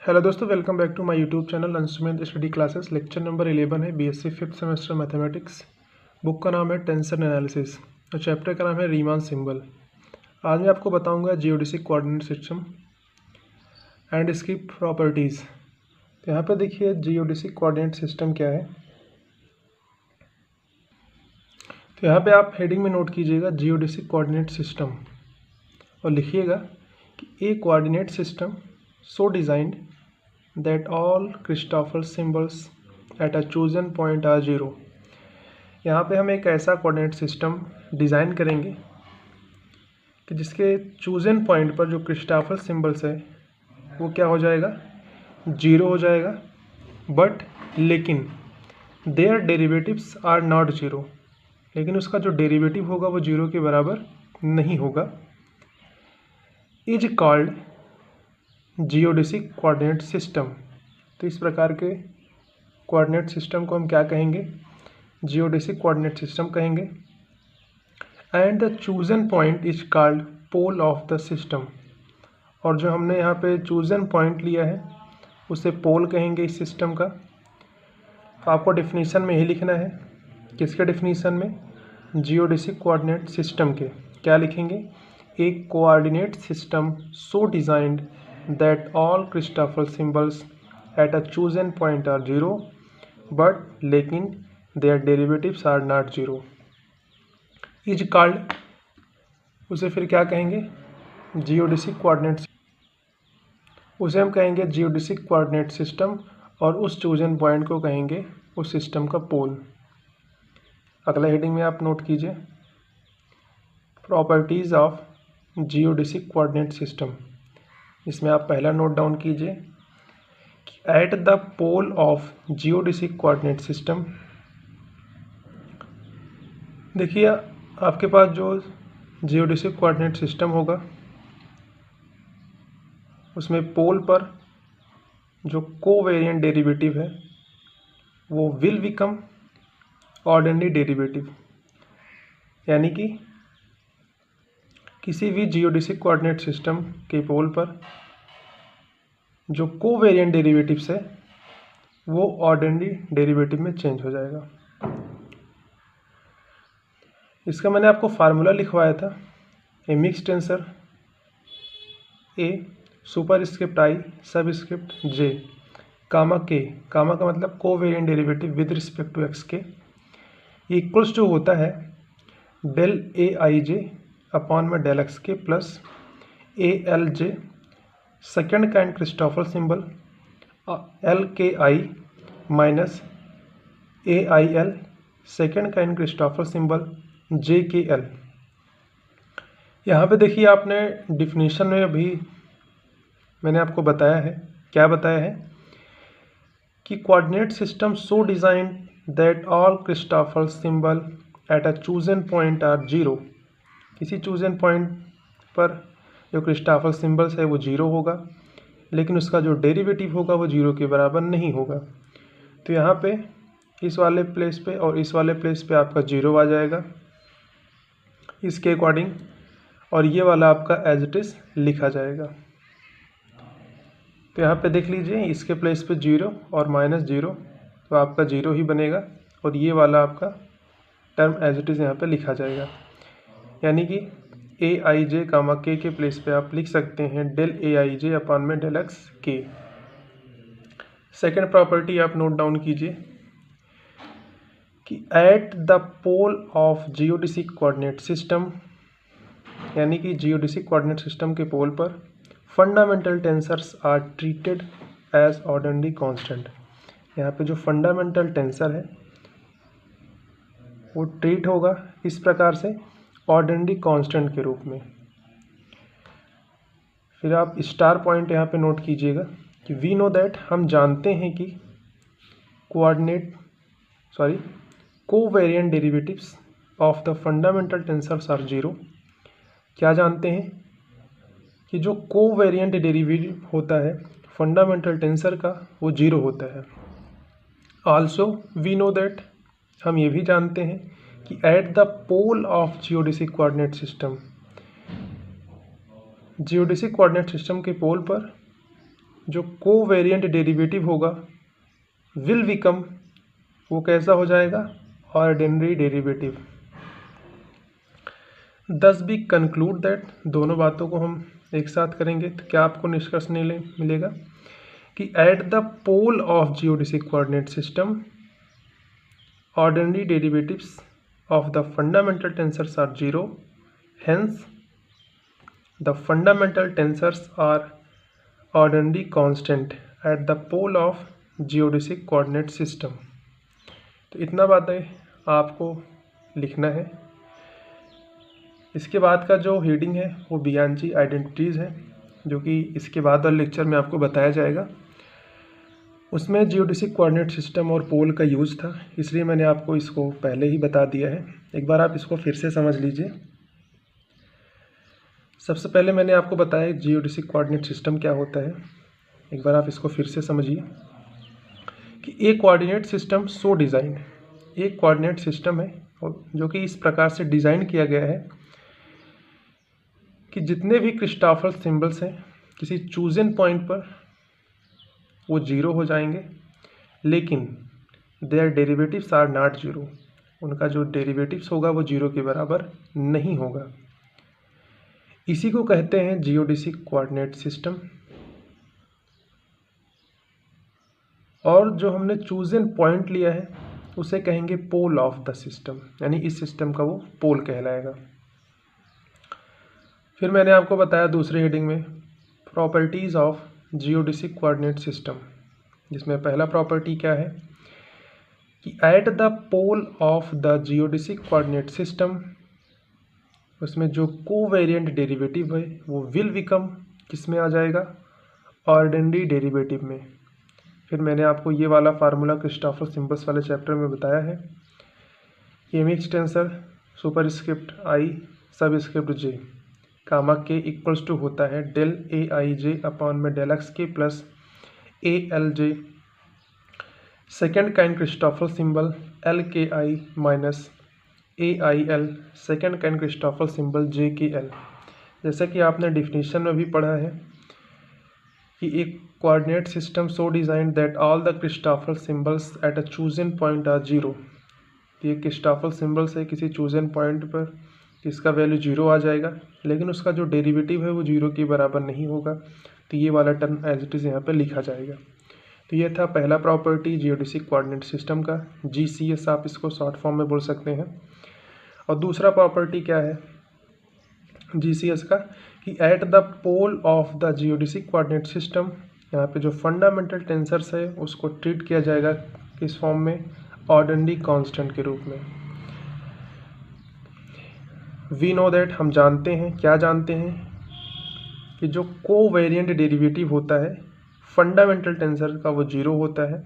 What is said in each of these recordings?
Hello दोस्तों, welcome back to my YouTube channel Anshumendra study classes. Lecture number 11 है BSc fifth semester mathematics. Book का नाम है tensor analysis और चैप्टर का नाम है रीमान सिंबल। आज मैं आपको बताऊंगा जियोडेसिक कोऑर्डिनेट सिस्टम एंड इसकी प्रॉपर्टीज़। तो यहाँ पे देखिए जियोडेसिक कोऑर्डिनेट सिस्टम क्या है। तो यहाँ पे आप हेडिंग में नोट कीजिएगा जियोडेसिक कोऑर्डिनेट सिस्टम और लिखिएगा कि a coordinate system so designed that all Christoffel symbols at a chosen point are zero। यहाँ पे हम एक ऐसा कोऑर्डिनेट सिस्टम डिज़ाइन करेंगे कि जिसके चूजन पॉइंट पर जो क्रिस्टॉफल सिंबल्स है वो क्या हो जाएगा, जीरो हो जाएगा। बट लेकिन their derivatives are not zero, लेकिन उसका जो डेरिवेटिव होगा वो जीरो के बराबर नहीं होगा। Is called geodesic coordinate system. तो इस प्रकार के कोऑर्डिनेट सिस्टम को हम क्या कहेंगे, जियोडेसिक कोऑर्डिनेट सिस्टम कहेंगे। And the chosen point is called pole of the system. और जो हमने यहाँ पे चूजन पॉइंट लिया है उसे पोल कहेंगे इस सिस्टम का। तो आपको डेफिनेशन में यही लिखना है। किसके डेफिनेशन में, जियोडेसिक कोऑर्डिनेट सिस्टम के। क्या लिखेंगे, एक coordinate system so designed that all Christoffel symbols at a chosen point are zero, but लेकिन their derivatives are not zero is called, उसे फिर क्या कहेंगे, जियोडेसिक कोऑर्डिनेट। उसे हम कहेंगे जियोडेसिक कोऑर्डिनेट सिस्टम और उस चूजन पॉइंट को कहेंगे उस सिस्टम का पोल। अगला हेडिंग में आप नोट कीजिए properties of geodesic coordinate system. इसमें आप पहला नोट डाउन कीजिए कि at the pole of geodesic coordinate system. देखिए आपके पास जो जियोडेसिक कोऑर्डिनेट सिस्टम होगा उसमें पोल पर जो कोवेरिएंट डेरिवेटिव है वो विल बिकम ऑर्डिनरी डेरिवेटिव। यानी कि किसी भी जियोडेसिक कोऑर्डिनेट सिस्टम के पोल पर जो कोवेरिएंट डेरिवेटिव्स है वो ऑर्डिनरी डेरिवेटिव में चेंज हो जाएगा। इसका मैंने आपको फार्मूला लिखवाया था। A mix tensor A superscript i subscript j comma k, comma का मतलब covariant derivative with respect to x k, equals to होता है del A I J upon में del x k plus A l j second kind Christoffel symbol l k i minus A i l second kind Christoffel symbol j k l. यहाँ पे देखिए आपने definition में अभी मैंने आपको बताया है, क्या बताया है कि coordinate system so designed that all Christoffel symbol at a chosen point are zero. किसी चूजन पॉइंट पर जो क्रिस्टॉफल सिंबल्स है वो जीरो होगा, लेकिन उसका जो डेरिवेटिव होगा वो जीरो के बराबर नहीं होगा। तो यहाँ पे इस वाले प्लेस पे और इस वाले प्लेस पे आपका जीरो आ जाएगा इसके अकॉर्डिंग, और ये वाला आपका एज इट इज़ लिखा जाएगा। तो यहाँ पे देख लीजिए इसके प्लेस पे जीरो और माइनस जीरो, तो आपका जीरो ही बनेगा और ये वाला आपका टर्म एज इट इज़ यहाँ पे लिखा जाएगा। यानी कि ए आई जे कामा के प्लेस पे आप लिख सकते हैं del A I J upon में del x K. Second property आप नोट डाउन कीजिए कि at the pole of geodesic coordinate system, यानी कि जियोडेसिक कोऑर्डिनेट सिस्टम के पोल पर fundamental tensors are treated as ordinary constant. यहाँ पे जो फंडामेंटल टेंसर है वो ट्रीट होगा इस प्रकार से ऑर्डिनरी कांस्टेंट के रूप में। फिर आप स्टार पॉइंट यहाँ पे नोट कीजिएगा कि वी नो दैट, हम जानते हैं कि covariant derivatives of the fundamental tensors are zero. क्या जानते हैं कि जो कोवेरिएंट डेरिवेटिव होता है फंडामेंटल टेंसर का वो जीरो होता है। आल्सो वी नो दैट, हम ये भी जानते हैं कि at the pole of geodesic coordinate system, geodesic coordinate system के पोल पर जो कोवेरिएंट डेरिवेटिव होगा विल बिकम, वो कैसा हो जाएगा, ऑर्डिनरी डेरिवेटिव। दस भी कंक्लूड दैट, दोनों बातों को हम एक साथ करेंगे तो क्या आपको निष्कर्ष मिलेगा कि at the pole of geodesic coordinate system ordinary derivatives of the fundamental tensors are zero, hence the fundamental tensors are ordinary constant at the pole of geodesic coordinate system। तो इतना बातें आपको लिखना है। इसके बाद का जो हेडिंग है वो बियांची आइडेंटिटीज़ है, जो कि इसके बाद वाले लेक्चर में आपको बताया जाएगा। उसमें जियोडेसिक कोऑर्डिनेट सिस्टम और पोल का यूज़ था, इसलिए मैंने आपको इसको पहले ही बता दिया है। एक बार आप इसको फिर से समझ लीजिए। सबसे पहले मैंने आपको बताया जियोडेसिक कोऑर्डिनेट सिस्टम क्या होता है। एक बार आप इसको फिर से समझिए कि एक कोऑर्डिनेट सिस्टम सो डिज़ाइन, एक कोऑर्डिनेट सिस्टम है जो कि इस प्रकार से डिज़ाइन किया गया है कि जितने भी क्रिस्टोफर सिंबल्स हैं किसी चूजन पॉइंट पर वो जीरो हो जाएंगे, लेकिन their derivatives are not zero, उनका जो डेरिवेटिव्स होगा वो जीरो के बराबर नहीं होगा। इसी को कहते हैं जियोडेसिक कोऑर्डिनेट सिस्टम। और जो हमने चूजन पॉइंट लिया है उसे कहेंगे पोल ऑफ द सिस्टम, यानी इस सिस्टम का वो पोल कहलाएगा। फिर मैंने आपको बताया दूसरे हेडिंग में properties of geodesic coordinate system, जिसमें पहला प्रॉपर्टी क्या है कि at the pole of the geodesic coordinate system, उसमें जो कोवेरिएंट डेरिवेटिव है वो विल बिकम किस में आ जाएगा, ऑर्डिनरी डेरिवेटिव में। फिर मैंने आपको ये वाला फार्मूला क्रिस्टोफर सिंबल्स वाले चैप्टर में बताया है। Mixed tensor superscript i subscript j comma k equals to होता है del A I J upon में del x k plus A l j. Second kind Christopher symbol l k i minus A i l, second kind Christopher symbol j k l. जैसा कि आपने definition में भी पढ़ा है कि एक coordinate system so designed that all the Christoffel symbols at a chosen point are zero. ये क्रिस्टोफर सिंबल्स है किसी चूजन पॉइंट पर इसका वैल्यू जीरो आ जाएगा, लेकिन उसका जो डेरिवेटिव है वो जीरो के बराबर नहीं होगा, तो ये वाला टर्म एज इट इज़ यहाँ पे लिखा जाएगा। तो ये था पहला प्रॉपर्टी जियोडेसिक कोऑर्डिनेट सिस्टम का, जीसीएस आप इसको शॉर्ट फॉर्म में बोल सकते हैं। और दूसरा प्रॉपर्टी क्या है जीसीएस का कि at the pole of the geodesic coordinate system, यहाँ पे जो फंडामेंटल टेंसर्स है उसको ट्रीट किया जाएगा किस फॉर्म में, ऑर्डिनरी कांस्टेंट के रूप में। वी नो दैट, हम जानते हैं, क्या जानते हैं कि जो कोवेरिएंट डेरिवेटिव होता है फंडामेंटल टेंसर का वो जीरो होता है।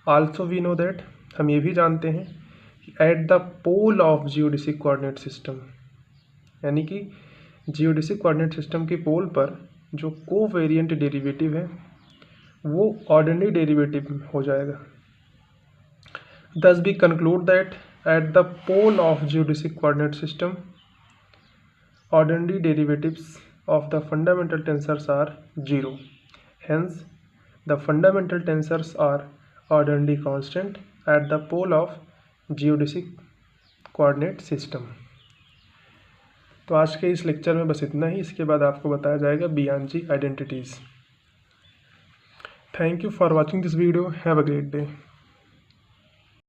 आल्सो वी नो दैट, हम ये भी जानते हैं कि at the pole of geodesic coordinate system, यानी कि जियोडेसिक कोऑर्डिनेट सिस्टम के पोल पर जो कोवेरिएंट डेरिवेटिव है वो ऑर्डिनरी डेरिवेटिव हो जाएगा। Thus we conclude that at the pole of geodesic coordinate system, ordinary derivatives of the fundamental tensors are zero. Hence, the fundamental tensors are ordinary constant at the pole of geodesic coordinate system. तो आज के इस lecture में बस इतना ही। इसके बाद आपको बताया जाएगा बियांची identities. Thank you for watching this video. Have a great day.